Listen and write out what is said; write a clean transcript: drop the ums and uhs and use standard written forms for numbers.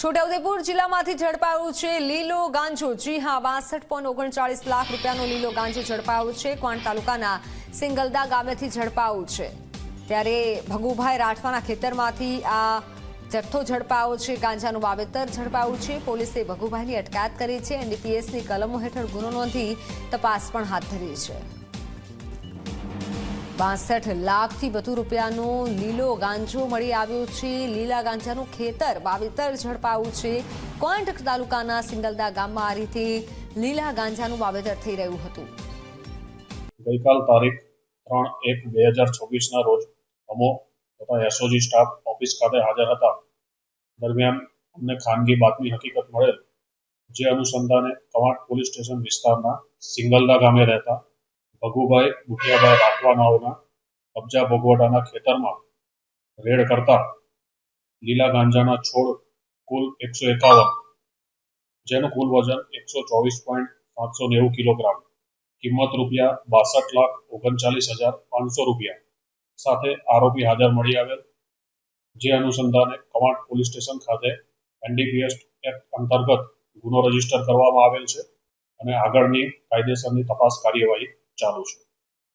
છોટાઉદેપુર જિલ્લામાંથી ઝડપાયો છે લીલો ગાંજો। જી હા, 62.39 લાખ રૂપિયાનો લીલો ગાંજો ઝડપાયો છે। ક્વાંટ તાલુકાના સિંગલદા ગામેથી ઝડપાયો છે। ત્યારે ભગુભાઈ રાઠવાના ખેતરમાંથી આ જથ્થો ઝડપાયો છે। ગાંજાનું વાવેતર ઝડપાયું છે। પોલીસે ભગુભાઈની અટકાયત કરી છે। એનડીપીએસની કલમો હેઠળ ગુનો નોંધી તપાસ પણ હાથ ધરી છે। 62 લાખથી વધુ રૂપિયાનો લીલો ગાંજો મળી આવ્યો છે। લીલા ગાંજાનું ખેતર વાવેતર ઝડપાયું છે। ક્વાંટ તાલુકાના સિંગલદા ગામમાં આ રીતે લીલા ગાંજાનું વાવેતર થઈ રહ્યું હતું। ગઈકાલ તારીખ 3/1/2024 રોજ અમો તથા એસઓજી સ્ટાફ ઓફિસ ખાતે હાજર હતા। દરમિયાન અમને ખાનગી બાતમી હકીકત મળેલ, જે અનુસંધાને કવાંટ પોલીસ સ્ટેશન વિસ્તારના સિંગલદા ગામે રહેતા ભગુભાઈ બુટિયાભાઈ રાઠવાનાઓના કબજા ભોગવટાના ખેતરમાં રેડ કરતા લીલા ગાંજાના છોડ કુલ 151, જેનું કુલ વજન 124.790 કિલોગ્રામ, કિંમત ₹62,39,500 સાથે આરોપી હાજર મળી આવેલ, જે અનુસંધાને કવાંટ પોલીસ સ્ટેશન ખાતે એનડીપીએસ એક્ટ અંતર્ગત ગુનો રજીસ્ટર કરવામાં આવેલ છે અને આગળની કાયદેસરની તપાસ કાર્યવાહી ચાલુ છે।